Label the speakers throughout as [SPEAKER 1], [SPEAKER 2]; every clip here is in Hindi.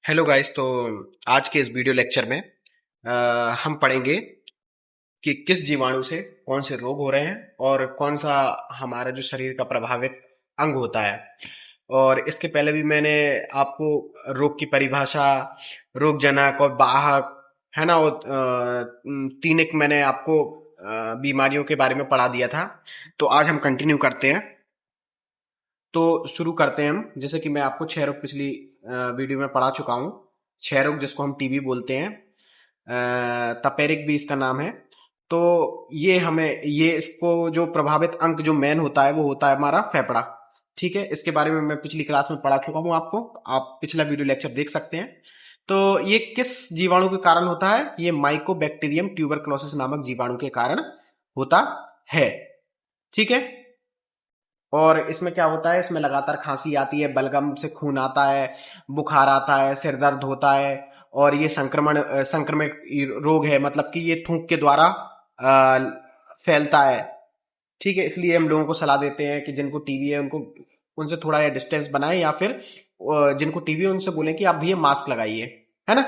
[SPEAKER 1] Hello guys. तो आज के इस वीडियो लेक्चर में हम पढ़ेंगे कि किस जीवाणु से कौन से रोग हो रहे हैं और कौन सा हमारा जो शरीर का प्रभावित अंग होता है। और इसके पहले भी मैंने आपको रोग की परिभाषा, रोगजनक और वाहक, है ना, वो तीन एक मैंने आपको बीमारियों के बारे में पढ़ा दिया था। तो आज हम कंटिन्यू करते हैं। तो शुरू करते हैं हम। जैसे कि मैं आपको क्षय रोग पिछली वीडियो में पढ़ा चुका हूँ। क्षय रोग जिसको हम टीबी बोलते हैं, तपेरिक भी इसका नाम है। तो ये इसको जो प्रभावित अंग जो मेन होता है वो होता है हमारा फेफड़ा। ठीक है, इसके बारे में मैं पिछली क्लास में पढ़ा चुका हूँ आपको। आप पिछला वीडियो लेक्चर देख सकते हैं। तो ये किस जीवाणु के कारण होता है? ये माइकोबैक्टीरियम ट्यूबरक्लोसिस नामक जीवाणु के कारण होता है। ठीक है। और इसमें क्या होता है, इसमें लगातार खांसी आती है, बलगम से खून आता है, बुखार आता है, सिर दर्द होता है। और ये संक्रमित रोग है, मतलब कि ये थूक के द्वारा फैलता है। ठीक है, इसलिए हम लोगों को सलाह देते हैं कि जिनको टीबी है उनको उनसे थोड़ा या डिस्टेंस बनाएं, या फिर जिनको टीबी है उनसे बोलें कि आप भी ये मास्क लगाइए, है ना।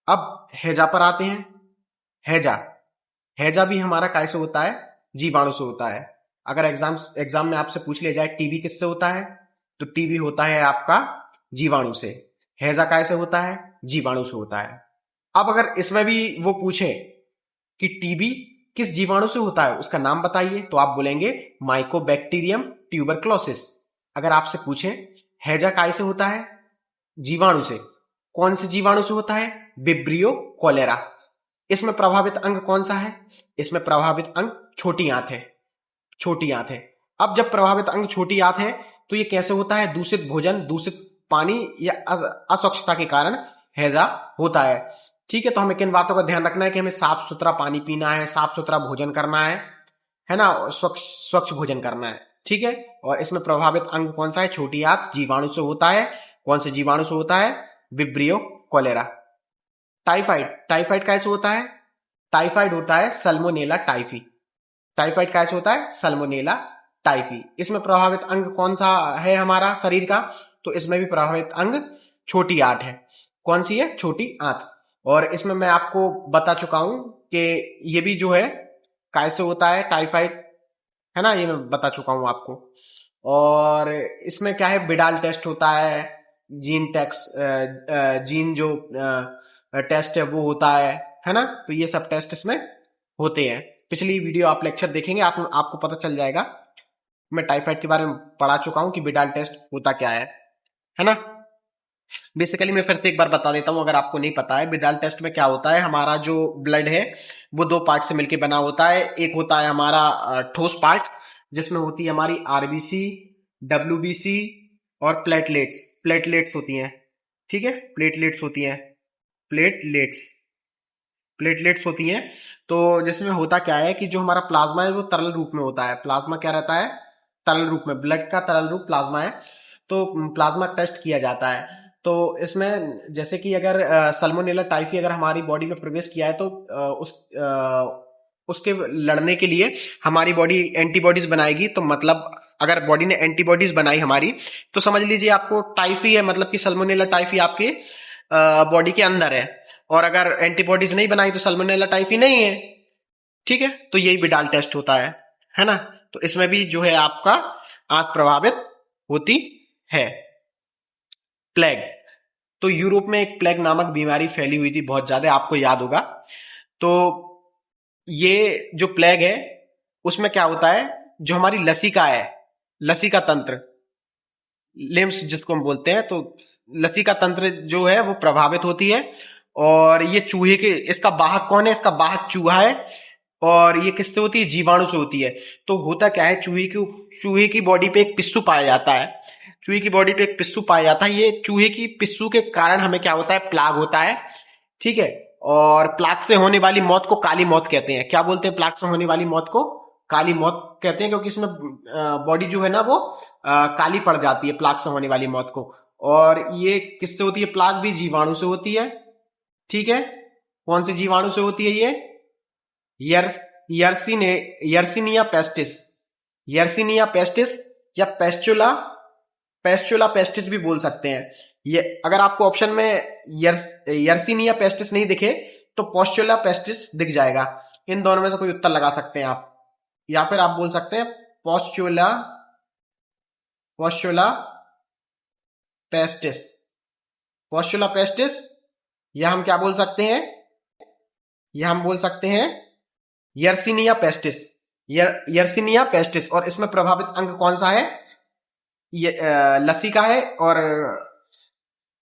[SPEAKER 1] अब हैजा पर आते हैं। हैजा हैजा भी हमारा कैसे होता है? जीवाणु से होता है। अगर एग्जाम में आपसे पूछ लिया जाए टीबी किससे होता है, तो टीबी होता है आपका जीवाणु से। हैजा कैसे होता है? जीवाणु से होता है। अब अगर इसमें भी वो पूछे कि टीबी किस जीवाणु से होता है, उसका नाम बताइए, तो आप बोलेंगे माइकोबैक्टीरियम ट्यूबरक्लोसिस। अगर आपसे पूछे हैजा कैसे होता है? जीवाणु से। कौन से जीवाणु से होता है? Vibrio cholera. इसमें प्रभावित अंग कौन सा है? इसमें प्रभावित अंग छोटी आंत है। छोटी आंत है। अब जब प्रभावित अंग छोटी आंत है तो ये कैसे होता है? दूषित भोजन, दूषित पानी या अस्वच्छता के कारण हैजा होता है। ठीक है, तो हमें किन बातों का ध्यान रखना है कि हमें साफ सुथरा पानी पीना है, साफ सुथरा भोजन करना है ना, स्वच्छ स्वच्छ भोजन करना है। ठीक है। और इसमें प्रभावित अंग कौन सा है? छोटी आंत। जीवाणु से होता है। कौन से जीवाणु से होता है? Vibrio cholera. टाइफाइड टाइफाइड कैसे होता है? टाइफाइड होता है सल्मोनेला टाइफी। टाइफाइड कैसे होता है? Salmonella typhi. इसमें प्रभावित अंग कौन सा है हमारा शरीर का? तो इसमें भी प्रभावित अंग छोटी आंत है। कौन सी है? छोटी आंत। और इसमें मैं आपको बता चुका हूं कि ये भी जो है कैसे होता है टाइफाइड, है ना, ये मैं बता चुका हूं आपको। और इसमें क्या है, बिडाल टेस्ट होता है, जीन जो टेस्ट है वो होता है ना। तो ये सब टेस्ट इसमें होते हैं। पिछली वीडियो आप लेक्चर देखेंगे, आपको पता चल जाएगा। मैं टाइफाइड के बारे में पढ़ा चुका हूं कि बिडाल टेस्ट होता क्या है ना। बेसिकली मैं फिर से एक बार बता देता हूं अगर आपको नहीं पता है। बिडाल टेस्ट में क्या होता है, हमारा जो ब्लड है वो दो पार्ट से मिलकर बना होता है। एक होता है हमारा ठोस पार्ट, जिसमें होती है हमारी आरबीसी, डब्ल्यूबीसी और प्लेटलेट्स। प्लेटलेट्स होती हैं। ठीक है, प्लेटलेट्स होती हैं। प्लेटलेट्स प्लेटलेट्स होती हैं। तो जिसमें होता क्या है कि जो हमारा प्लाज्मा है वो तरल रूप में होता है। प्लाज्मा क्या रहता है? तरल रूप में। ब्लड का तरल रूप प्लाज्मा है। तो प्लाज्मा टेस्ट किया जाता है। तो इसमें जैसे कि अगर सल्मोनेला टाइफी अगर हमारी बॉडी में प्रवेश किया है तो उसके लड़ने के लिए हमारी बॉडी एंटीबॉडीज बनाएगी। तो मतलब अगर बॉडी ने एंटीबॉडीज बनाई हमारी, तो समझ लीजिए आपको टाइफी है, मतलब कि सल्मोनेला टाइफी आपके बॉडी के अंदर है। और अगर एंटीबॉडीज नहीं बनाई तो सल्मोनेला टाइफी नहीं है। ठीक है, तो यही बिडाल टेस्ट होता है ना। तो इसमें भी जो है आपका आंत प्रभावित होती है। प्लेग। तो यूरोप में एक प्लेग नामक बीमारी फैली हुई थी बहुत ज्यादा, आपको याद होगा। तो ये जो प्लेग है उसमें क्या होता है, जो हमारी लसिका है, लसिका तंत्र, लिम्स जिसको हम बोलते हैं, तो लसिका तंत्र जो है वो प्रभावित होती है। और ये चूहे के, इसका वाहक कौन है? इसका वाहक चूहा है। और ये किससे होती है? जीवाणु से होती है। तो होता क्या है, चूहे की बॉडी पे एक पिस्सू पाया जाता है। चूहे की बॉडी पे एक पिस्सू पाया जाता है। ये चूहे की पिस्सू के कारण हमें क्या होता है? प्लाग होता है। ठीक है। और प्लाग से होने वाली मौत को काली मौत कहते हैं। क्या बोलते हैं? प्लाग से होने वाली मौत को काली मौत कहते हैं, क्योंकि इसमें बॉडी जो है ना वो काली पड़ जाती है प्लाग से होने वाली मौत को। और ये किससे होती है? प्लाग भी जीवाणु से होती है। ठीक है, कौन से जीवाणु से होती है ये? यर्स यर्सिने यर्सिनिया पेस्टिस। यर्सिनिया पेस्टिस या पेस्चुला पेस्चुला पेस्टिस भी बोल सकते हैं। ये अगर आपको ऑप्शन में यर्सीनिया पेस्टिस नहीं दिखे तो पोस्चुला पेस्टिस दिख जाएगा। इन दोनों में से कोई उत्तर लगा सकते हैं आप, या फिर आप बोल सकते हैं पोस्चुला पोस्चुला पेस्टिस। पोस्चुला पेस्टिस, या हम क्या बोल सकते हैं, या हम बोल सकते हैं यर्सीनिया पेस्टिस। Yersinia pestis. और इसमें प्रभावित अंग कौन सा है? ये लसिका है। और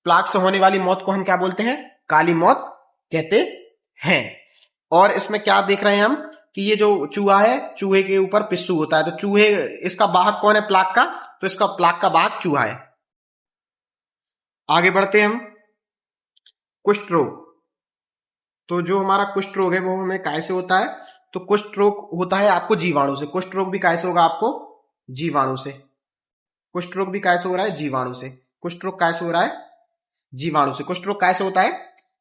[SPEAKER 1] प्लाग से होने वाली मौत को हम क्या बोलते हैं? काली मौत कहते हैं। और इसमें क्या देख रहे हैं हम कि ये जो चूहा है, चूहे के ऊपर पिस्सू होता है। तो चूहे, इसका वाहक कौन है प्लाग का? तो इसका प्लाग का वाहक चूहा है। आगे बढ़ते हैं हम। कुष्ठ रोग। तो जो हमारा कुष्ठ रोग है वो हमें कैसे होता है? तो कुष्ठ रोग होता है आपको जीवाणु से। कुष्ठ रोग भी कैसे होगा आपको? जीवाणु से। कुष्ठ रोग भी कैसे हो रहा है? जीवाणु से। कुष्ठ रोग कैसे हो रहा है? जीवाणु से। कुष्ठ रोग कैसे होता है?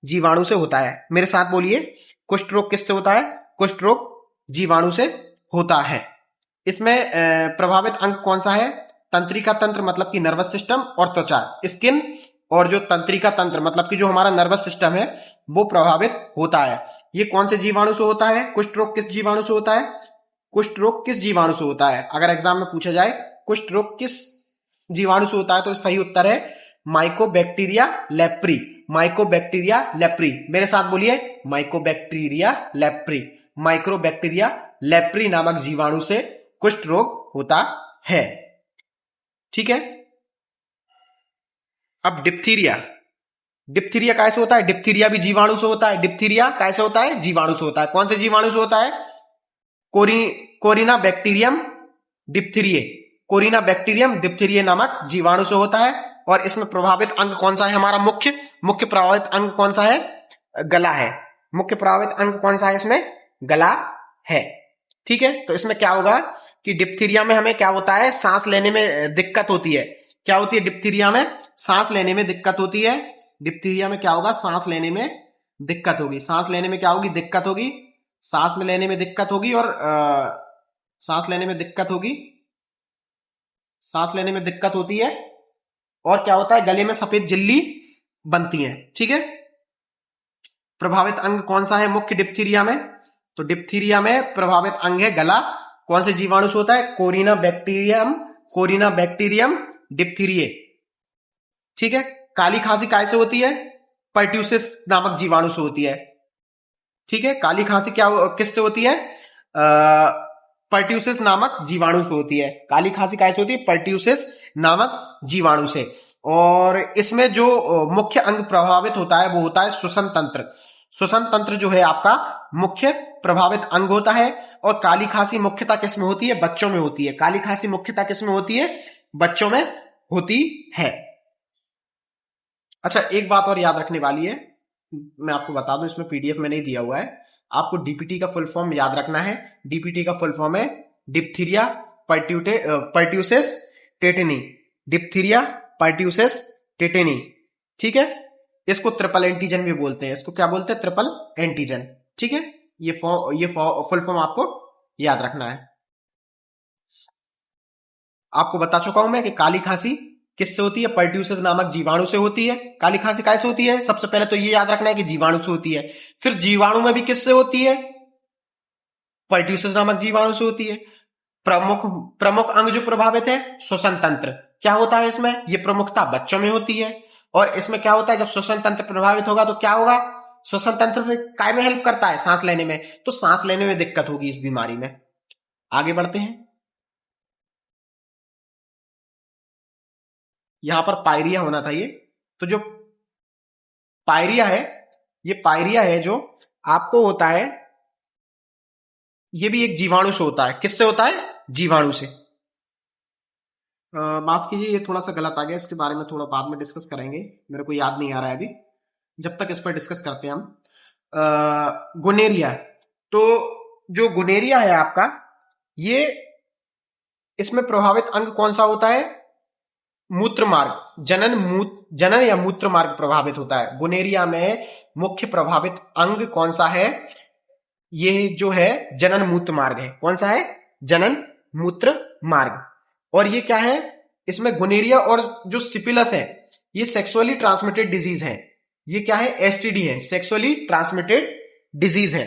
[SPEAKER 1] जीवाणु से होता है। मेरे साथ बोलिए, कुष्ठ रोग किससे होता है? कुष्ठ रोग जीवाणु से होता है। इसमें प्रभावित अंग कौन सा है? तंत्रिका तंत्र मतलब कि नर्वस सिस्टम और त्वचा स्किन। और जो तंत्रिका तंत्र मतलब कि जो हमारा नर्वस सिस्टम है वो प्रभावित होता है। ये कौन से जीवाणु से होता है? कुष्ठ रोग किस जीवाणु से होता है? कुष्ठ रोग किस जीवाणु से होता है? अगर एग्जाम में पूछा जाए कुष्ठ रोग किस जीवाणु से होता है तो सही उत्तर है माइकोबैक्टीरिया लेप्री। Mycobacteria leprae. मेरे साथ बोलिए, माइकोबैक्टीरिया लेप्री। माइक्रोबैक्टीरिया लेप्री नामक जीवाणु से कुष्ठ रोग होता है। ठीक है। अब डिप्थीरिया। डिप्थीरिया कैसे होता है? डिप्थीरिया भी जीवाणु से होता है। डिप्थीरिया कैसे होता है? जीवाणु से होता है। कौन से जीवाणु से होता है? Corynebacterium diphtheriae. Corynebacterium diphtheriae नामक जीवाणु से होता है। और इसमें प्रभावित अंग कौन सा है? हमारा मुख्य प्रभावित अंग कौन सा है? गला है। मुख्य प्रभावित अंग कौन सा है इसमें? गला है। ठीक है। तो इसमें क्या होगा कि डिप्थीरिया में हमें क्या होता है? सांस लेने में दिक्कत होती है। क्या होती है डिप्थीरिया में? सांस लेने में दिक्कत होती है। डिप्थीरिया में क्या होगा? सांस लेने में दिक्कत होगी। सांस लेने में क्या होगी? दिक्कत होगी। सांस में लेने में दिक्कत होगी। और सांस लेने में दिक्कत होगी। सांस लेने में दिक्कत होती है। और क्या होता है? गले में सफेद झिल्ली बनती है। ठीक है। प्रभावित अंग कौन सा है मुख्य डिप्थीरिया में? तो डिप्थीरिया में प्रभावित अंग है गला। कौन से जीवाणु से होता है? Corynebacterium. Corynebacterium diphtheriae. ठीक है। काली खांसी कैसे होती है? पर्ट्यूसिस नामक जीवाणु से होती है। ठीक है। काली खांसी क्या किससे होती है? पर्ट्यूसिस नामक जीवाणु से होती है। काली खांसी कैसे होती है? पर्ट्यूसिस नामक जीवाणु से। और इसमें जो मुख्य अंग प्रभावित होता है वो होता है श्वसन तंत्र। श्वसन तंत्र जो है आपका मुख्य प्रभावित अंग होता है। और काली खांसी मुख्यतः किस में होती है? बच्चों में होती है। काली खांसी मुख्यतः किस में होती है? बच्चों में होती है। अच्छा, एक बात और याद रखने वाली है, मैं आपको बता दूं, इसमें पीडीएफ में नहीं दिया हुआ है। आपको डीपीटी का फुल फॉर्म याद रखना है। डीपीटी का फुल फॉर्म है diphtheria pertussis tetanus. Diphtheria pertussis tetanus. ठीक है। इसको ट्रिपल एंटीजन भी बोलते हैं। इसको क्या बोलते हैं? Triple antigen. ठीक है। ये फुल फॉर्म आपको याद रखना है। आपको बता चुका हूं मैं कि काली खांसी किससे होती है? पर्ट्यूसिस नामक जीवाणु से होती है। काली खांसी कैसे होती है? सबसे पहले तो ये याद रखना है कि जीवाणु से होती है। फिर जीवाणु में भी किससे होती है? पर्ट्यूसिस नामक जीवाणु से होती है। प्रमुख अंग जो प्रभावित है श्वसन तंत्र। क्या होता है इसमें? ये प्रमुखता बच्चों में होती है। और इसमें क्या होता है? जब श्वसन तंत्र प्रभावित होगा तो क्या होगा? श्वसन तंत्र से काय में हेल्प करता है? सांस लेने में। तो सांस लेने में दिक्कत होगी इस बीमारी में। आगे बढ़ते हैं। यहां पर पायरिया होना था ये। तो जो पायरिया है, ये पायरिया है जो आपको होता है, ये भी एक जीवाणु से होता है। किससे होता है? जीवाणु से। माफ कीजिए, ये थोड़ा सा गलत आ गया। इसके बारे में थोड़ा बाद में डिस्कस करेंगे। मेरे को याद नहीं आ रहा है अभी। जब तक इस पर डिस्कस करते हैं हम। गुनेरिया। तो जो गुनेरिया है आपका, ये इसमें प्रभावित अंग कौन सा होता है? मूत्र मार्ग। जनन या मूत्र मार्ग प्रभावित होता है। गुनेरिया में मुख्य प्रभावित अंग कौन सा है? ये जो है जनन मूत्र मार्ग है। कौन सा है? जनन मूत्र मार्ग। और ये क्या है? इसमें गोनेरिया और जो सिफिलिस है ये सेक्सुअली ट्रांसमिटेड डिजीज है। ये क्या है? एसटीडी है, सेक्सुअली ट्रांसमिटेड डिजीज है।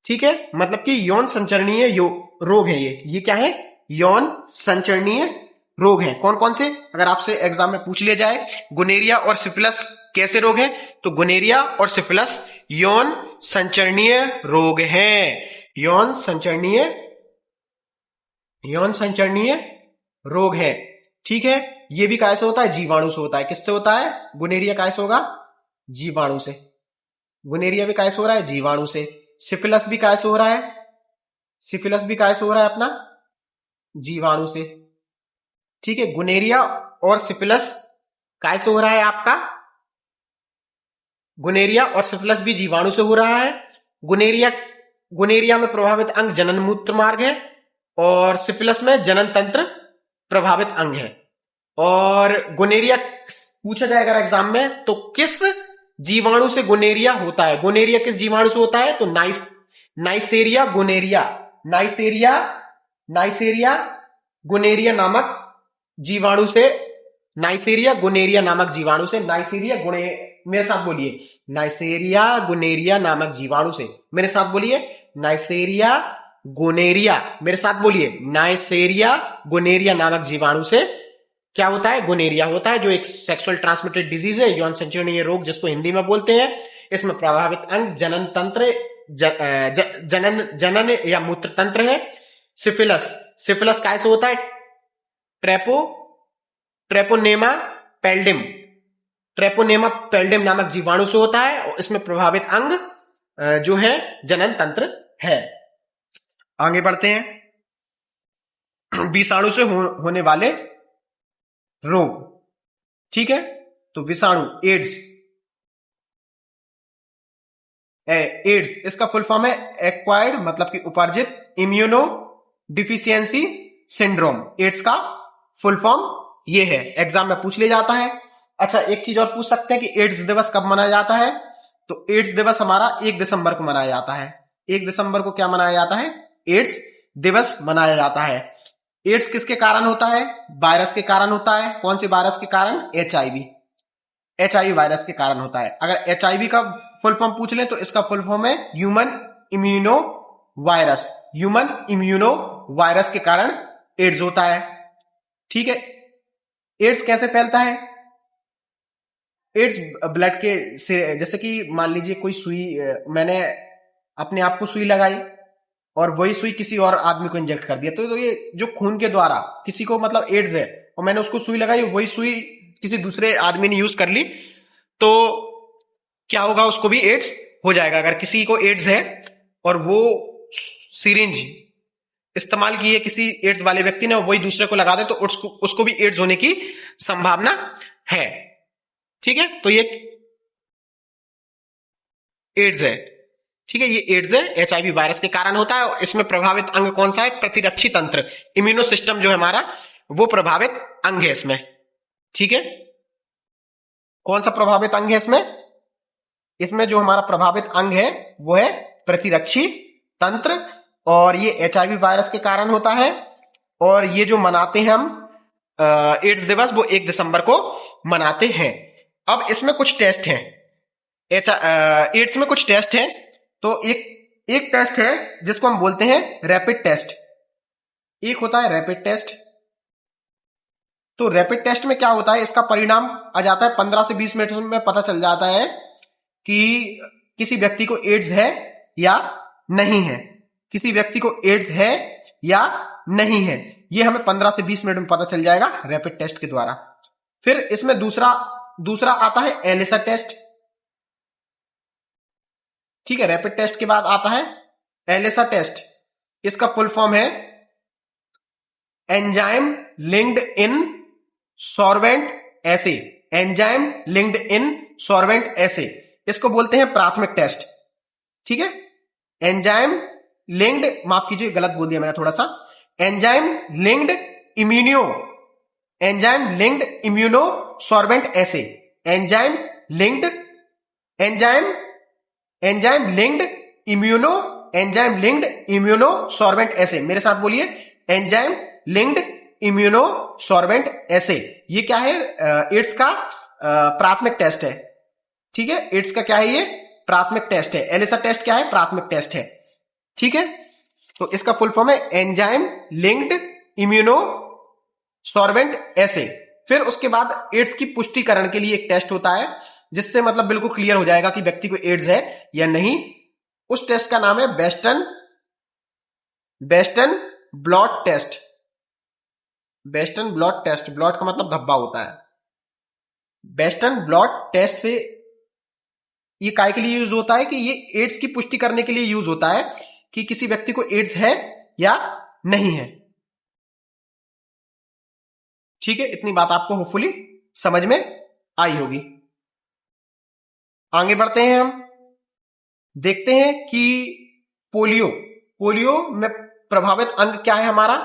[SPEAKER 1] ठीक है, मतलब कि यौन संचरणीय रोग है ये क्या है? यौन संचरणीय रोग है। कौन कौन से? अगर आपसे एग्जाम में पूछ लिया जाए गोनेरिया और सिफिलिस कैसे रोग है, तो गोनेरिया और सिफिलिस यौन संचरणीय रोग है। यौन संचरणीय रोग है। ठीक है, ये भी कैसे होता है? जीवाणु से होता है। किससे होता है? गोनेरिया कैसे होगा? जीवाणु से। गोनेरिया भी कैसे हो रहा है? जीवाणु से। सिफिलिस भी कैसे हो रहा है? सिफिलिस भी कैसे हो रहा है अपना? जीवाणु से। ठीक है, गोनेरिया और सिफिलिस कैसे हो रहा है आपका? गोनेरिया और सिफिलिस भी जीवाणु से हो रहा है। गोनेरिया में प्रभावित अंग जनन मूत्र मार्ग है और सिफिलिस में जनन तंत्र प्रभावित अंग है। और गोनेरिया पूछा जाएगा एग्जाम में तो किस जीवाणु से गोनेरिया होता है? गोनेरिया किस जीवाणु से होता है? तो नाइसेरिया गोनेरिया। नाइसेरिया गोनेरिया नामक जीवाणु से। नाइसेरिया गोनेरिया नामक जीवाणु से। मेरे साथ बोलिए, नाइसेरिया गोनेरिया नामक जीवाणु से। मेरे साथ बोलिए, नाइसेरिया गोनेरिया। मेरे साथ बोलिए, नाइसेरिया गोनेरिया नामक जीवाणु से क्या होता है? गोनेरिया होता है, जो एक सेक्सुअल ट्रांसमिटेड डिजीज है, यौन संचरणीय रोग जिसको हिंदी में बोलते हैं। इसमें प्रभावित अंग जनन तंत्र, जनन या मूत्र तंत्र है। सिफिलिस कैसे होता है? ट्रेपोनेमा पैल्डिम नामक जीवाणु से होता है और इसमें प्रभावित अंग जो है जनन तंत्र है। आगे बढ़ते हैं। विषाणु से होने वाले रोग। ठीक है, तो विषाणु एड्स इसका फुल फॉर्म है एक्वायर्ड, मतलब कि उपार्जित इम्यूनो डिफिशियंसी सिंड्रोम। एड्स का फुल फॉर्म ये है, एग्जाम में पूछ लिया जाता है। अच्छा, एक चीज और पूछ सकते हैं कि एड्स दिवस कब मनाया जाता है? तो एड्स दिवस हमारा 1 दिसंबर को मनाया जाता है। 1 दिसंबर को क्या मनाया जाता है? एड्स दिवस मनाया जाता है। एड्स किसके कारण होता है? वायरस के कारण होता है। कौन से वायरस के कारण? एचआईवी वायरस के कारण होता है। अगर एचआईवी का फुल फॉर्म पूछ लें तो इसका फुल फॉर्म है ह्यूमन इम्यूनो वायरस के कारण एड्स होता है। ठीक है, एड्स कैसे फैलता है? एड्स ब्लड के से, जैसे कि मान लीजिए कोई सुई, मैंने अपने आप को सुई लगाई और वही सुई किसी और आदमी को इंजेक्ट कर दिया, तो ये जो खून के द्वारा किसी को मतलब एड्स है और मैंने उसको सुई लगाई, वही सुई किसी दूसरे आदमी ने यूज कर ली, तो क्या होगा? उसको भी एड्स हो जाएगा। अगर किसी को एड्स है और वो सिरिंज इस्तेमाल की है किसी एड्स वाले व्यक्ति ने और वही दूसरे को लगा दे, तो उसको भी एड्स होने की संभावना है। ठीक है, तो ये एड्स है। ठीक है, ये एड्स है, एचआईवी वायरस के कारण होता है। इसमें प्रभावित अंग कौन सा है? प्रतिरक्षी तंत्र, इम्यूनो सिस्टम जो है हमारा, वो प्रभावित अंग है इसमें। ठीक है, कौन सा प्रभावित अंग है इसमें? इसमें जो हमारा प्रभावित अंग है वो है प्रतिरक्षी तंत्र, और ये एचआईवी वायरस के कारण होता है। और ये जो मनाते हैं हम एड्स दिवस, वो 1 दिसंबर को मनाते हैं। अब इसमें कुछ टेस्ट हैं, एड्स में कुछ टेस्ट हैं। तो एक टेस्ट है जिसको हम बोलते हैं रैपिड टेस्ट। एक होता है रैपिड टेस्ट। तो रैपिड टेस्ट में क्या होता है? इसका परिणाम आ जाता है 15 से 20 मिनट में पता चल जाता है कि किसी व्यक्ति को एड्स है या नहीं है। किसी व्यक्ति को एड्स है या नहीं है, ये हमें 15 से 20 मिनट में पता चल जाएगा रैपिड टेस्ट के द्वारा। फिर इसमें दूसरा आता है एलिसा टेस्ट। ठीक है, रैपिड टेस्ट के बाद आता है एलिसा टेस्ट। इसका फुल फॉर्म है enzyme linked immunosorbent assay. Enzyme linked immunosorbent assay, इसको बोलते हैं प्राथमिक टेस्ट। ठीक है, एंजाइम लिंक्ड, माफ कीजिए गलत बोल दिया मैंने थोड़ा सा, enzyme linked immuno सॉर्वेंट assay. Enzyme linked immuno सॉर्वेंट एसे। मेरे साथ बोलिए, एंजाइम लिंक्ड इम्यूनोसॉर्बेंट एसे। ये क्या है? एड्स का प्राथमिक टेस्ट है। ठीक है, एड्स का क्या है? ये प्राथमिक टेस्ट है। एलिसा टेस्ट क्या है? प्राथमिक टेस्ट है। ठीक है, तो इसका फुल फॉर्म है एंजाइम लिंक्ड इम्यूनो सॉर्बेंट एसे। फिर उसके बाद एड्स की पुष्टिकरण के लिए एक टेस्ट होता है, जिससे मतलब बिल्कुल क्लियर हो जाएगा कि व्यक्ति को एड्स है या नहीं। उस टेस्ट का नाम है Western blot test. Western blot test, blot का मतलब धब्बा होता है। बेस्टन ब्लॉट टेस्ट से ये काय के लिए यूज होता है? कि ये एड्स की पुष्टि करने के लिए यूज होता है कि किसी व्यक्ति को एड्स है या नहीं है। ठीक है, इतनी बात आपको होपफुली समझ में आई होगी। आगे बढ़ते हैं, हम देखते हैं कि पोलियो में प्रभावित अंग क्या है हमारा।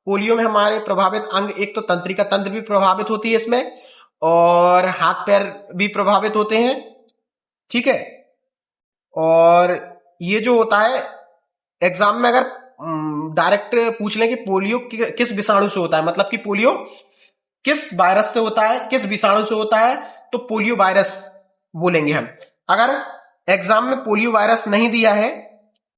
[SPEAKER 1] पोलियो में हमारे प्रभावित अंग, एक तो तंत्रिका तंत्र भी प्रभावित होती है इसमें, और हाथ पैर भी प्रभावित होते हैं। ठीक है, और ये जो होता है एग्जाम में अगर डायरेक्ट पूछ लें कि पोलियो किस विषाणु से होता है, मतलब कि पोलियो किस वायरस से होता है, किस विषाणु से होता है, तो पोलियो वायरस बोलेंगे हम। अगर एग्जाम में पोलियो वायरस नहीं दिया है,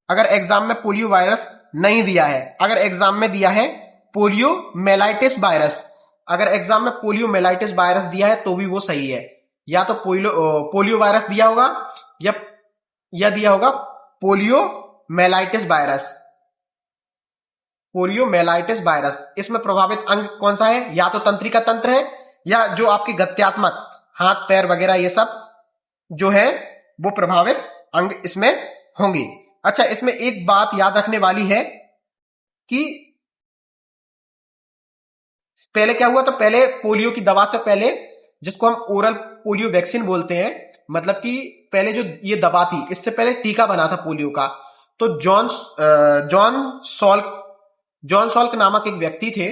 [SPEAKER 1] अगर एग्जाम में पोलियो वायरस नहीं दिया है, अगर एग्जाम में दिया है पोलियो मेलाइटिस वायरस, अगर एग्जाम में पोलियो मेलाइटिस वायरस दिया है तो भी वो सही है। या तो पोलियो वायरस दिया होगा या दिया होगा polio mellitus virus. Polio mellitus virus, इसमें प्रभावित अंग कौन सा है? या तो तंत्रिका तंत्र है, या जो आपकी गत्यात्मक हाथ पैर वगैरह ये सब जो है वो प्रभावित अंग इसमें होंगे। अच्छा, इसमें एक बात याद रखने वाली है कि पहले क्या हुआ, तो पहले पोलियो की दवा से पहले, जिसको हम ओरल पोलियो वैक्सीन बोलते हैं, मतलब कि पहले जो ये दवा थी, इससे पहले टीका बना था पोलियो का। तो जॉन सॉल्क नामक एक व्यक्ति थे,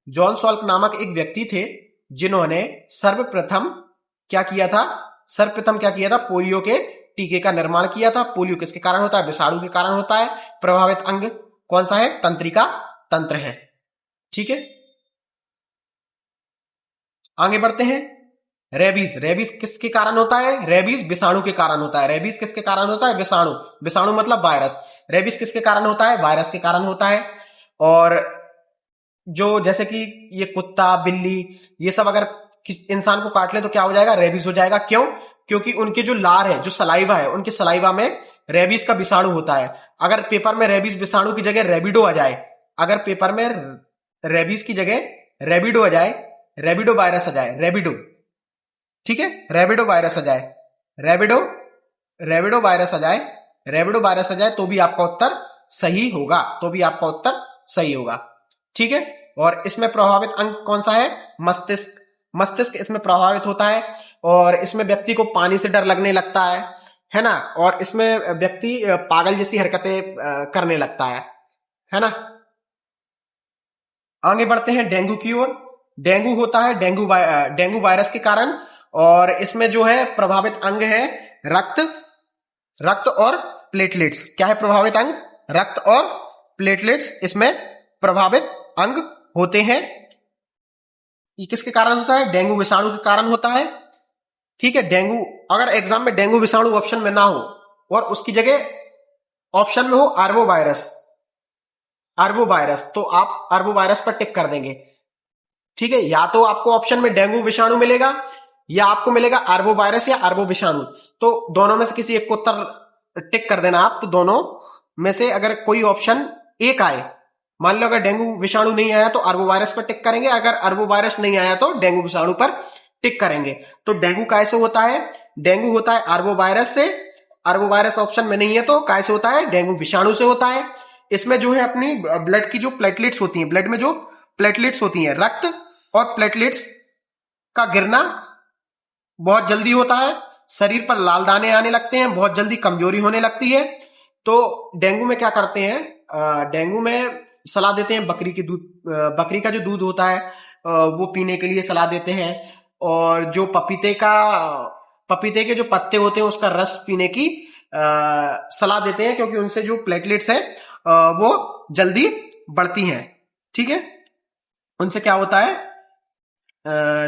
[SPEAKER 1] जॉन सॉल्क नामक एक व्यक्ति थे जिन्होंने सर्वप्रथम क्या किया था? पोलियो के टीके का निर्माण किया था। पोलियो किसके कारण होता है? विषाणु के कारण होता है। प्रभावित अंग कौन सा है? तंत्रिका तंत्र है। ठीक है, आगे बढ़ते हैं। रेबीज किसके कारण होता है? रेबीज विषाणु के कारण होता है। रेबीज किसके कारण होता है? विषाणु मतलब वायरस। रेबीज किसके कारण होता है? वायरस के कारण होता है। और जो जैसे कि ये कुत्ता बिल्ली ये सब अगर किस इंसान को काट ले तो क्या हो जाएगा? रेबीज हो जाएगा। क्यों? क्योंकि उनके जो लार है, जो सलाइवा है, उनके सलाइवा में रेबीज का विषाणु होता है। अगर पेपर में रेबीज विषाणु की जगह रेबिडो आ जाए, अगर पेपर में रेबीज की जगह रेबिडो आ जाए, रेबिडो वायरस आ जाए, रेबिडो, ठीक है, रेबिडो वायरस आ जाए, रेबिडो वायरस आ जाए तो भी आपका उत्तर सही होगा, ठीक है। और इसमें प्रभावित अंग कौन सा है? मस्तिष्क इसमें प्रभावित होता है, और इसमें व्यक्ति को पानी से डर लगने लगता है ना, और इसमें व्यक्ति पागल जैसी हरकतें करने लगता है ना। आगे बढ़ते हैं डेंगू की ओर। डेंगू होता है डेंगू वायरस के कारण, और इसमें जो है प्रभावित अंग है रक्त और प्लेटलेट्स। क्या है प्रभावित अंग? रक्त और प्लेटलेट्स इसमें प्रभावित अंग होते हैं। ये किसके कारण होता है? डेंगू विषाणु के कारण होता है, ठीक है। डेंगू, अगर एग्जाम में डेंगू विषाणु ऑप्शन में ना हो और उसकी जगह ऑप्शन में हो आर्बो वायरस, तो आप आर्बो वायरस पर टिक कर देंगे, ठीक है। या तो आपको ऑप्शन में डेंगू विषाणु मिलेगा या आपको मिलेगा आर्बो वायरस या आर्बो विषाणु, तो दोनों में से किसी एक को उत्तर टिक कर देना आप। तो दोनों में से अगर कोई ऑप्शन एक आए, मान लो अगर डेंगू विषाणु नहीं आया तो आर्बो वायरस पर टिक करेंगे, अगर आर्बो वायरस नहीं आया तो डेंगू विषाणु पर टिक करेंगे। तो डेंगू कैसे होता है? डेंगू होता है आर्बो वायरस से। आर्बो वायरस ऑप्शन में नहीं है तो कैसे होता है? डेंगू विषाणु से होता है। इसमें जो है अपनी ब्लड की जो प्लेटलेट्स होती हैं, ब्लड में जो प्लेटलेट्स होती हैं, रक्त और प्लेटलेट्स का गिरना बहुत जल्दी होता है, शरीर पर लाल दाने आने लगते हैं, बहुत जल्दी कमजोरी होने लगती है। तो डेंगू में क्या करते हैं? डेंगू में सलाह देते हैं बकरी का जो दूध होता है वो पीने के लिए सलाह देते हैं, और जो पपीते के जो पत्ते होते हैं उसका रस पीने की सलाह देते हैं, क्योंकि उनसे जो प्लेटलेट्स है वो जल्दी बढ़ती हैं, ठीक है। उनसे क्या होता है,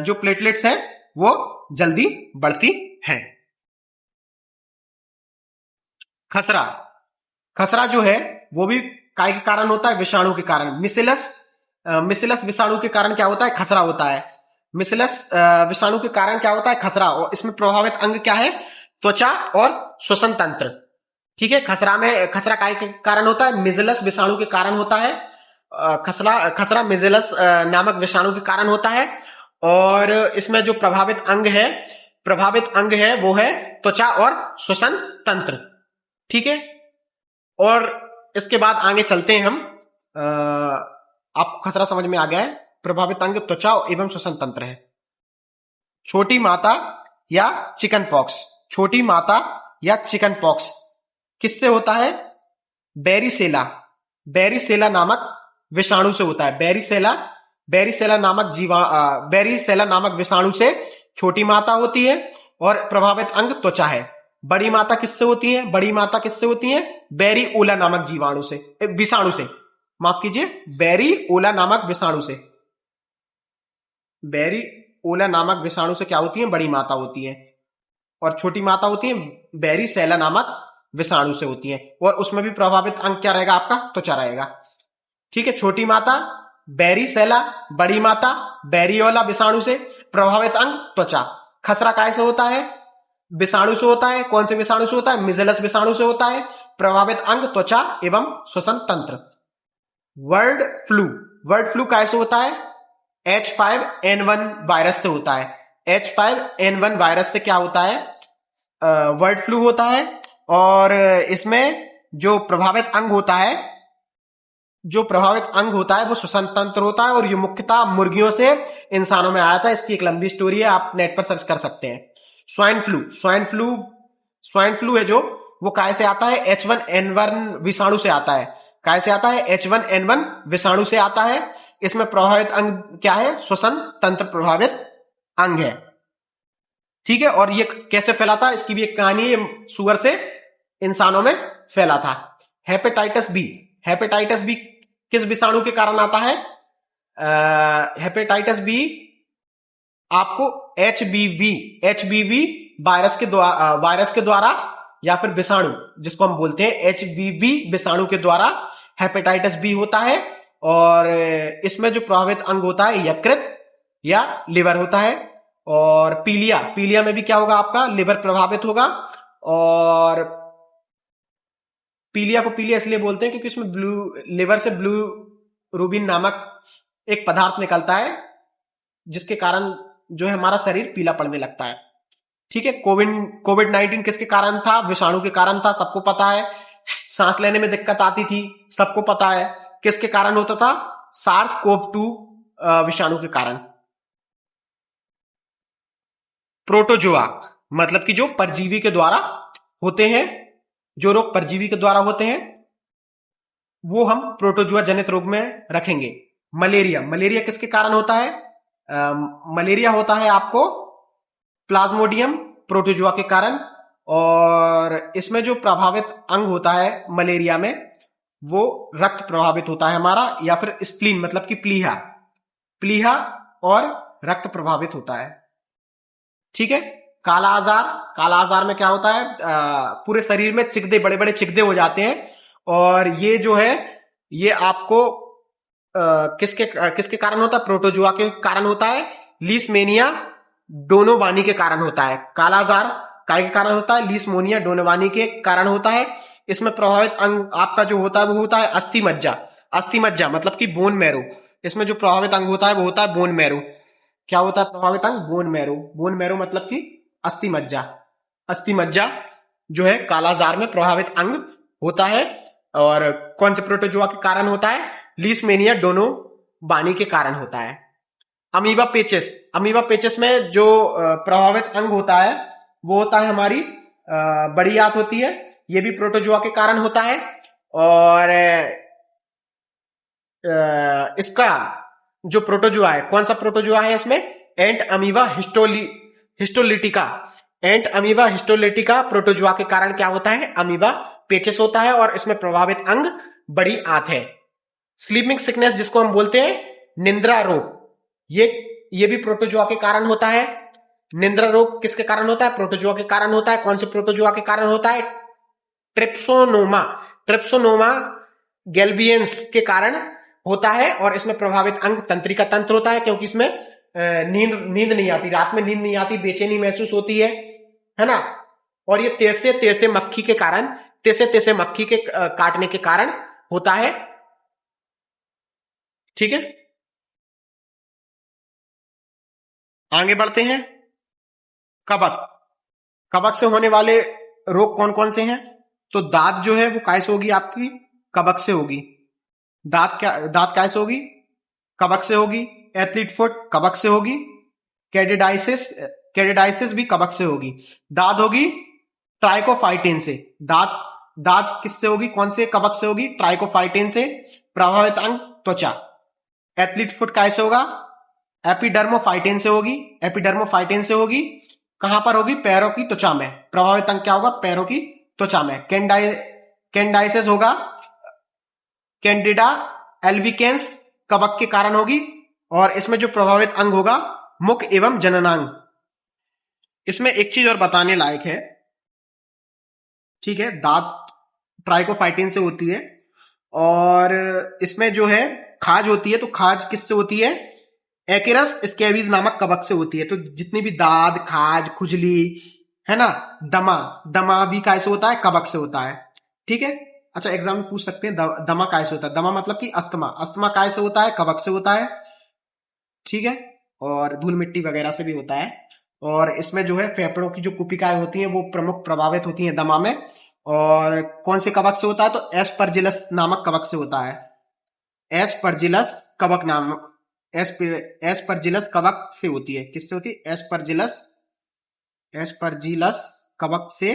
[SPEAKER 1] जो प्लेटलेट्स है वो जल्दी बढ़ती हैं। खसरा, खसरा जो है वो भी काय के कारण होता है, विषाणु के कारण। मिसिलस विषाणु के कारण क्या होता है, खसरा होता है। मिसिलस विषाणु के कारण क्या होता है, खसरा। और इसमें प्रभावित अंग क्या है, त्वचा और श्वसन तंत्र। ठीक है, खसरा काय के कारण होता है, मिजलस विषाणु के कारण होता है। खसरा मिजलस नामक विषाणु के कारण होता है। और इसमें जो प्रभावित अंग है वो है त्वचा और श्वसन तंत्र। ठीक है, और इसके बाद आगे चलते हैं हम। आपको खसरा समझ में आ गया है। प्रभावित अंग त्वचा एवं श्वसन तंत्र है। छोटी माता या चिकन पॉक्स, छोटी माता या चिकन पॉक्स किससे होता है, बेरिसेला नामक विषाणु से होता है। बेरिसेला नामक विषाणु से छोटी माता होती है और प्रभावित अंग त्वचा है। बड़ी माता किससे होती है, बेरिओला नामक विषाणु से, माफ कीजिए, बेरिओला नामक विषाणु से क्या होती है, बड़ी माता होती है। और छोटी माता होती है बेरिसेला नामक विषाणु से होती है। और उसमें भी प्रभावित अंग क्या रहेगा, आपका त्वचा रहेगा। ठीक है, छोटी माता बेरिसेला, बड़ी माता बेरियोला विषाणु से, प्रभावित अंग त्वचा। खसरा काय से होता है, विषाणु से होता है। कौन से विषाणु से होता है, मिजलस विषाणु से होता है। प्रभावित अंग त्वचा एवं श्वसन तंत्र। वर्ड फ्लू काय से होता है, H5N1 वायरस से होता है। H5N1 वायरस से क्या होता है, वर्ड फ्लू होता है। और इसमें जो प्रभावित अंग होता है वो श्वसन तंत्र होता है। और ये मुख्यतः मुर्गियों से इंसानों में आया था। इसकी एक लंबी स्टोरी है, आप नेट पर सर्च कर सकते हैं। स्वाइन फ्लू है जो, वो काय से आता है, H1N1 विषाणु से आता है। काय से आता है, H1N1 विषाणु से आता है। इसमें प्रभावित अंग क्या है, श्वसन तंत्र प्रभावित अंग है। ठीक है, और ये कैसे फैला था, इसकी भी एक कहानी है। सुअर से इंसानों में फैला था। हेपेटाइटिस बी किस विषाणु के कारण आता है, हेपेटाइटिस बी आपको एचबीवी वायरस के द्वारा या फिर विषाणु जिसको हम बोलते हैं एचबीवी विषाणु के द्वारा हेपेटाइटिस बी होता है। और इसमें जो प्रभावित अंग होता है यकृत या लिवर होता है। और पीलिया में भी क्या होगा, आपका लिवर प्रभावित होगा। और पीलिया को पीलिया इसलिए बोलते हैं क्योंकि इसमें लिवर से ब्लू रूबिन नामक एक पदार्थ निकलता है, जिसके कारण जो है हमारा शरीर पीला पड़ने लगता है। ठीक है, कोविड-19 किसके कारण था, विषाणु के कारण था, सबको पता है। सांस लेने में दिक्कत आती थी, सबको पता है। किसके कारण होता था, SARS-CoV-2 विषाणु के कारण। प्रोटोजोआ मतलब कि जो परजीवी के द्वारा होते हैं, जो रोग परजीवी के द्वारा होते हैं वो हम प्रोटोजोआ जनित रोग में रखेंगे। मलेरिया किसके कारण होता है, मलेरिया होता है आपको प्लाज्मोडियम प्रोटोजोआ के कारण। और इसमें जो प्रभावित अंग होता है मलेरिया में, वो रक्त प्रभावित होता है हमारा, या फिर स्प्लीन मतलब कि प्लीहा और रक्त प्रभावित होता है। ठीक है, काला आजार में क्या होता है, पूरे शरीर में चिकदे, बड़े बड़े चिकदे हो जाते हैं। और ये जो है ये आपको किसके कारण होता है, प्रोटोजोआ के कारण होता है। लीशमेनिया डोनोवानी के कारण होता है। काला आजार काय के कारण होता है, लीशमोनिया डोनोवानी के कारण होता है। इसमें प्रभावित अंग आपका जो होता है वो होता है अस्थि मज्जा मतलब कि बोन मैरो। इसमें जो प्रभावित अंग होता है वो होता है बोन मैरो। क्या होता है प्रभावित अंग, बोन मैरो मतलब कि अस्थि मज्जा जो है कालाजार में प्रभावित अंग होता है। और कौन से प्रोटोजोआ के कारण होता है, लीशमेनिया डोनोवानी के कारण होता है। अमीबा पेचिस में जो प्रभावित अंग होता है वो होता है हमारी बड़ी आंत होती है, ये भी प्रोटोजोआ के कारण होता है। और इसका जो प्रोटोजोआ है, कौन सा प्रोटोजोआ है इसमें, एंट अमीबा हिस्टोलिटिका प्रोटोजोआ के कारण क्या होता है, अमीबा पेचिस होता है। और इसमें प्रभावित अंग बड़ी आंत है। स्लीपिंग सिकनेस जिसको हम बोलते हैं निद्रा रोग, ये भी प्रोटोजुआ के कारण होता है। निद्रा रोग किसके कारण होता है? प्रोटोजुआ के कारण होता है। कौन से प्रोटोजुआ के कारण होता है? ट्रिप्सोनोमा, ट्रिप्सोनोमा गैल्बियंस के कारण होता है। और इसमें प्रभावित अंग तंत्रिका तंत्र होता है, क्योंकि इसमें नींद नहीं आती, रात में नींद नहीं आती, बेचैनी महसूस होती है ना। और ये तेसे तेसे मक्खी के कारण, तेसे तेसे मक्खी के काटने के कारण होता है। ठीक है, आगे बढ़ते हैं। कवक, कवक से होने वाले रोग कौन कौन से हैं? तो दांत जो है वो कैसे होगी आपकी? कवक से होगी। दांत कैसे होगी? कवक से होगी। एथलीट फुट कवक से होगी। कैडिडाइसिस, कैडिडाइसिस भी कवक से होगी। दांत होगी ट्राइकोफाइटिन से। दांत दांत किससे होगी? कौन से कवक से होगी? ट्राइकोफाइटिन से। प्रभावित अंग त्वचा। एथलीट फुट कैसे होगा? एपिडर्मोफाइटिन से होगी। एपिडर्मोफाइटिन से होगी। कहां पर होगी? पैरों की त्वचा में। प्रभावित अंग क्या होगा? पैरों की त्वचा में। कैंडाइसिस होगा, कैंडिडा एल्विकेंस कवक के कारण होगी। और इसमें जो प्रभावित अंग होगा मुख एवं जननांग। इसमें एक चीज और बताने लायक है, ठीक है, दांत ट्राइकोफाइटिन से होती है। और इसमें जो है खाज होती है, तो खाज किससे होती है? एकेरस स्कैबीज नामक कवक से होती है। तो जितनी भी दाद, खाज, खुजली है ना, दमा, दमा भी कैसे होता है? कवक से होता है। ठीक है, अच्छा एग्जाम में पूछ सकते हैं दमा कैसे होता है? दमा मतलब कि अस्थमा, अस्थमा कैसे होता है? कवक से होता है। ठीक है, और धूल मिट्टी वगैरह से भी होता है। और इसमें जो है फेफड़ों की जो कुपिकाएं होती हैं वो प्रमुख प्रभावित होती हैं दमा में। और कौन से कवक से होता है? तो एस्परजिलस नामक कवक से होता है। एस्परजिलस कवक नाम, एस्परजिलस कवक से होती है। किससे होती है? एस्परजिलस, एस्परजिलस कवक से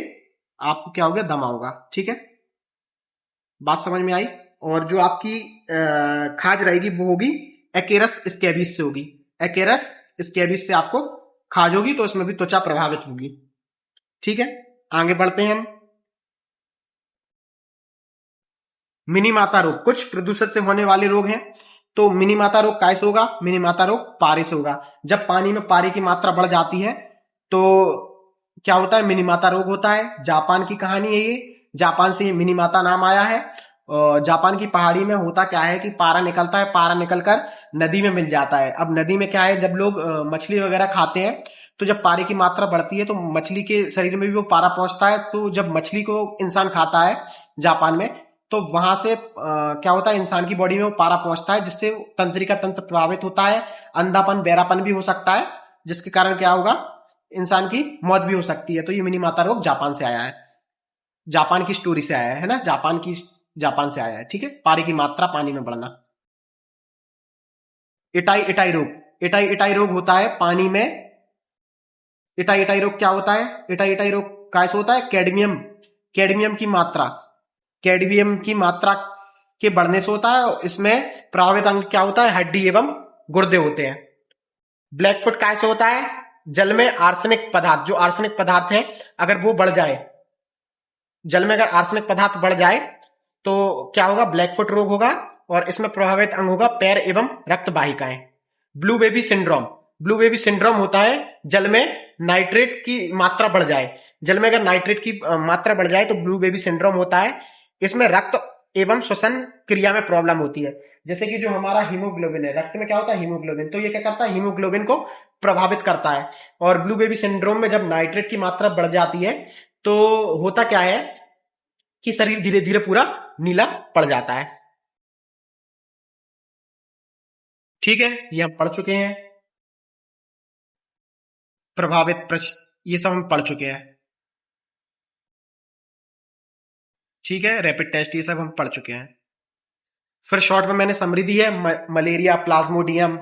[SPEAKER 1] आपको क्या होगा? दमा होगा। ठीक है, बात समझ में आई। और जो आपकी खाज रहेगी वो होगी एकेरस स्कैबिस से होगी। एकेरस स्कैबिस से आपको खाज होगी, तो इसमें भी त्वचा प्रभावित होगी। ठीक है, आगे बढ़ते हैं हम। मिनी माता रोग, कुछ प्रदूषण से होने वाले रोग हैं। तो मिनी माता रोग कैसे होगा? मिनी माता रोग पारे से होगा। जब पानी में पारे की मात्रा बढ़ जाती है तो क्या होता है? मिनी माता रोग होता है। जापान की कहानी है ये, जापान से ये मिनी माता नाम आया है। और जापान की पहाड़ी में होता क्या है कि पारा निकलता है, पारा निकलकर नदी में मिल जाता है। अब नदी में क्या है, जब लोग मछली वगैरह खाते हैं तो जब पारे की मात्रा बढ़ती है तो मछली के शरीर में भी वो पारा पहुंचता है। तो जब मछली को इंसान खाता है जापान में, तो वहां से क्या होता है, इंसान की बॉडी में वो पारा पहुंचता है, जिससे तंत्रिका तंत्र प्रभावित होता है। अंधापन, बहरापन भी हो सकता है, जिसके कारण क्या होगा? इंसान की मौत भी हो सकती है। तो ये मिनी माता रोग जापान से आया है, जापान की स्टोरी से आया है ना, जापान से आया है। ठीक है, पारे की मात्रा पानी में बढ़ना। इटाई इटाई रोग, इटाई इटाई रोग होता है पानी में। इटाई इटाई रोग क्या होता है? इटाई इटाई रोग कैसे होता है? कैडमियम, कैडमियम की मात्रा, कैडमियम की मात्रा के बढ़ने से होता है। इसमें प्रभावित अंग क्या होता है? हड्डी एवं गुर्दे होते हैं। ब्लैकफुट कैसे होता है? जल में आर्सेनिक पदार्थ, जो आर्सेनिक पदार्थ है अगर वो बढ़ जाए, जल में अगर आर्सेनिक पदार्थ बढ़ जाए तो क्या होगा? ब्लैकफुट रोग होगा। और इसमें प्रभावित अंग होगा पैर एवं रक्त वाहिकाएं। Blue baby syndrome, blue baby syndrome होता है जल में नाइट्रेट की मात्रा बढ़ जाए। जल में अगर नाइट्रेट की मात्रा बढ़ जाए तो ब्लू बेबी सिंड्रोम होता है। इसमें रक्त एवं श्वसन क्रिया में प्रॉब्लम होती है। जैसे कि जो हमारा हीमोग्लोबिन है, रक्त में क्या होता है? हीमोग्लोबिन, तो ये क्या करता है? हीमोग्लोबिन को प्रभावित करता है। और ब्लू बेबी सिंड्रोम में जब नाइट्रेट की मात्रा बढ़ जाती है तो होता क्या है कि शरीर धीरे धीरे पूरा नीला पड़ जाता है। ठीक है, ये हम पढ़ चुके हैं। ये सब हम पढ़ चुके हैं। ठीक है, रैपिड टेस्ट ये सब हम पढ़ चुके हैं। फिर शॉर्ट में मैंने समरी दी है, मलेरिया, प्लाज्मोडियम,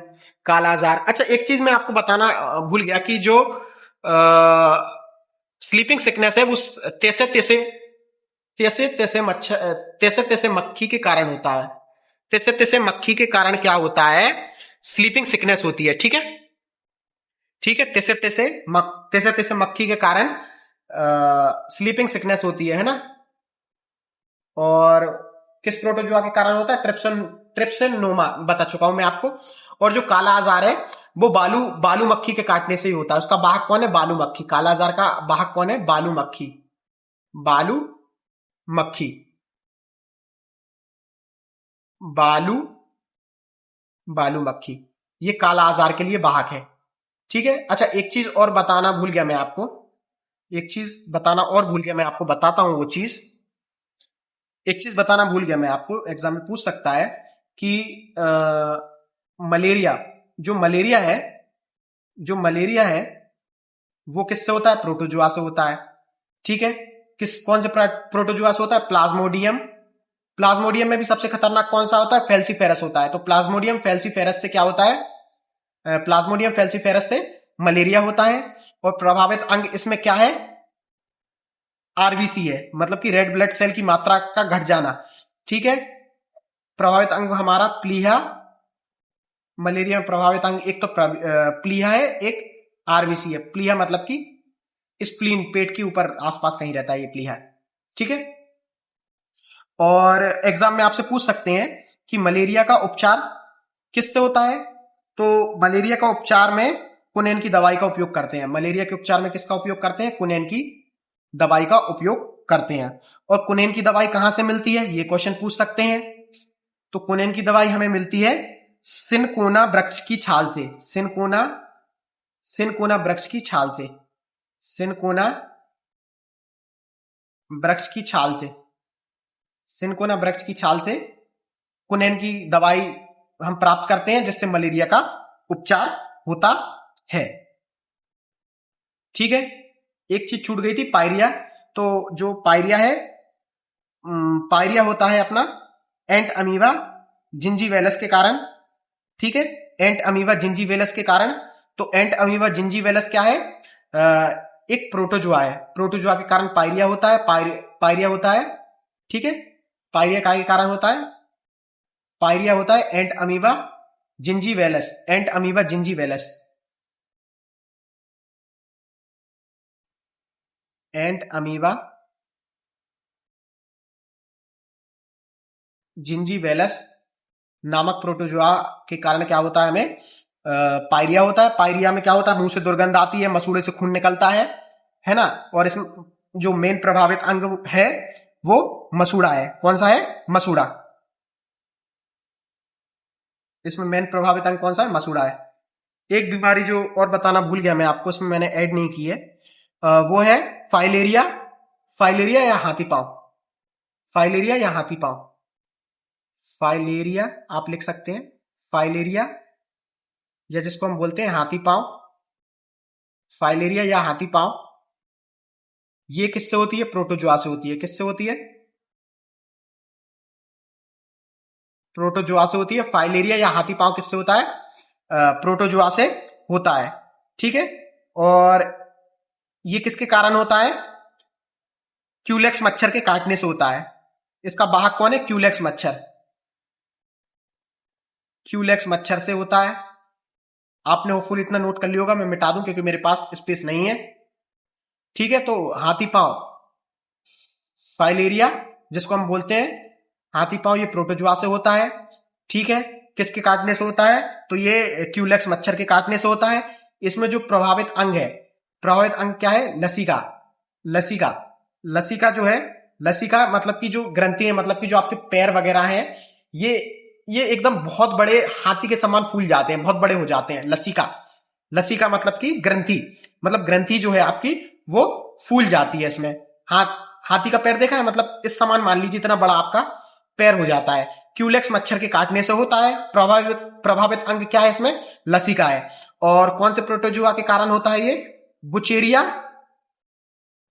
[SPEAKER 1] कालाजार। अच्छा एक चीज मैं आपको बताना भूल गया कि जो स्लीपिंग सिकनेस है वो तैसे तैसे तैसे तैसे मच्छर, तैसे तैसे मक्खी के कारण होता है। तैसे तैसे मक्खी के कारण क्या होता है? स्लीपिंग सिकनेस होती है। ठीक है, ठीक है, तैसे तैसे तैसे तैसे मक्खी के कारण स्लीपिंग सिकनेस होती है ना। और किस प्रोटोजुआ के कारण होता है? ट्रिप्सिनोमा बता चुका हूं मैं आपको। और जो काला आजार है वो बालू मक्खी के काटने से ही होता है। उसका वाहक कौन है? बालू मक्खी। काला आजार का वाहक कौन है? बालू मक्खी। बालू मक्खी। बालू बालू मक्खी, ये काला आजार के लिए वाहक है। ठीक है। अच्छा, एक चीज और बताना भूल गया मैं आपको, एक चीज बताना और भूल गया मैं आपको, बताता हूं वो चीज। एक चीज बताना भूल गया मैं आपको, एग्जाम में पूछ सकता है कि मलेरिया, जो मलेरिया है, जो मलेरिया है वो किससे होता है? प्रोटोजुआ से होता है। ठीक है। कौन से प्रोटोजुआ से होता है? प्लाज्मोडियम। प्लाज्मोडियम में भी सबसे खतरनाक कौन सा होता है? फेल्सीफेरस होता है। तो प्लाज्मोडियम फेल्सीफेरस से क्या होता है? प्लाज्मोडियम फेल्सीफेरस से मलेरिया होता है। और प्रभावित अंग इसमें क्या है? आरबीसी है, मतलब कि रेड ब्लड सेल की मात्रा का घट जाना। ठीक है। प्रभावित अंग हमारा प्लीहा, मलेरिया में प्रभावित अंग एक तो प्लीहा है, एक आरबीसी है। प्लीहा मतलब कि स्प्लीन, पेट के ऊपर आसपास कहीं रहता है ये प्लीहा। ठीक है। और एग्जाम में आपसे पूछ सकते हैं कि मलेरिया का उपचार किससे होता है? तो मलेरिया का उपचार में कुनैन की दवाई का उपयोग करते हैं। मलेरिया के उपचार में किसका उपयोग करते हैं? कुनैन की दवाई का उपयोग करते हैं। और कुनैन की दवाई कहां से मिलती है? ये क्वेश्चन पूछ सकते हैं। तो कुनैन की दवाई हमें मिलती है सिनकोना वृक्ष की छाल से। सिनकोना वृक्ष की छाल से। सिनकोना वृक्ष की छाल से। सिनकोना वृक्ष की छाल से कुनैन की दवाई हम प्राप्त करते हैं, जिससे मलेरिया का उपचार होता है। ठीक है। एक चीज छूट गई थी, पायरिया। तो जो पायरिया है, पायरिया होता है अपना एंट अमीबा जिंजीवेलस के कारण। ठीक है। एंट अमीबा जिंजीवेलस के कारण। तो एंट अमीबा जिंजीवेलस क्या है? एक प्रोटोजुआ है। प्रोटोजुआ के कारण पायरिया होता है। पायरिया होता है। ठीक है। पायरिया काय के कारण होता है? पायरिया होता है एंट अमीबा जिंजीवेलस। एंट अमीबा जिंजीवेलस। एंट अमीबा जिंजीवेलस नामक प्रोटोजुआ के कारण क्या होता है? हमें पायरिया होता है। पायरिया में क्या होता है? मुंह से दुर्गंध आती है, मसूड़े से खून निकलता है ना। और इसमें जो मेन प्रभावित अंग है वो मसूड़ा है। कौन सा है? मसूड़ा। इसमें मेन प्रभावित अंग कौन सा है? मसूड़ा है। एक बीमारी जो और बताना भूल गया मैं आपको, इसमें मैंने ऐड नहीं की है, वो है फाइलेरिया। फाइलेरिया या हाथी पांव। फाइलेरिया या हाथी पांव। फाइलेरिया आप लिख सकते हैं, फाइलेरिया, या जिसको हम बोलते हैं हाथी पांव। फाइलेरिया या हाथी पांव, ये किससे होती है? प्रोटोजुआ से होती है। किससे होती है? प्रोटोजुआ से होती है। फाइलेरिया या हाथी पांव किससे होता है? प्रोटोजुआ से होता है। ठीक है। और ये किसके कारण होता है? क्यूलेक्स मच्छर के काटने से होता है। इसका वाहक कौन है? क्यूलेक्स मच्छर। क्यूलेक्स मच्छर से होता है। आपने होपफुल इतना नोट कर लिया होगा, मैं मिटा दूं क्योंकि मेरे पास स्पेस नहीं है। ठीक है। तो हाथी पांव, फाइलेरिया जिसको हम बोलते हैं हाथी पांव, ये प्रोटोजुआ से होता है। ठीक है। किसके काटने से होता है? तो ये क्यूलेक्स मच्छर के काटने से होता है। इसमें जो प्रभावित अंग है, प्रभावित अंग क्या है? लसिका। लसिका, लसिका जो है, लसिका मतलब कि जो ग्रंथि है, मतलब कि जो आपके पैर वगैरह हैं, ये एकदम बहुत बड़े हाथी के समान फूल जाते हैं, बहुत बड़े हो जाते हैं। लसिका, लसिका मतलब कि ग्रंथि, मतलब ग्रंथि जो है आपकी वो फूल जाती है इसमें। हाथी का पैर देखा है, मतलब इस समान मान लीजिए इतना बड़ा आपका पैर हो जाता है। क्यूलेक्स मच्छर के काटने से होता है। प्रभावित अंग क्या है इसमें? लसिका है। और कौन से प्रोटोजुआ के कारण होता है ये? बुचेरिया,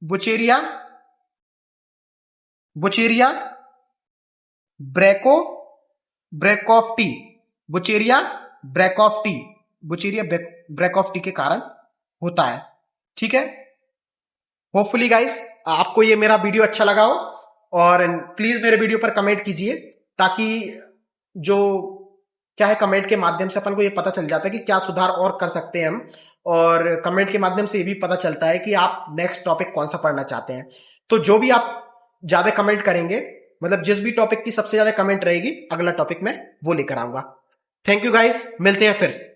[SPEAKER 1] बुचेरिया, बुचेरिया ब्रेको, ब्रेकॉफ्टी, बुचेरिया ब्रेकॉफ्टी, बुचेरिया ब्रेकॉफ्टी के कारण होता है। ठीक है। होपफुली गाइस आपको ये मेरा वीडियो अच्छा लगा हो, और प्लीज मेरे वीडियो पर कमेंट कीजिए, ताकि जो क्या है, कमेंट के माध्यम से अपन को ये पता चल जाता है कि क्या सुधार और कर सकते हैं हम। और कमेंट के माध्यम से ये भी पता चलता है कि आप नेक्स्ट टॉपिक कौन सा पढ़ना चाहते हैं। तो जो भी आप ज्यादा कमेंट करेंगे, मतलब जिस भी टॉपिक की सबसे ज्यादा कमेंट रहेगी, अगला टॉपिक मैं वो लेकर आऊंगा। थैंक यू गाइस, मिलते हैं फिर।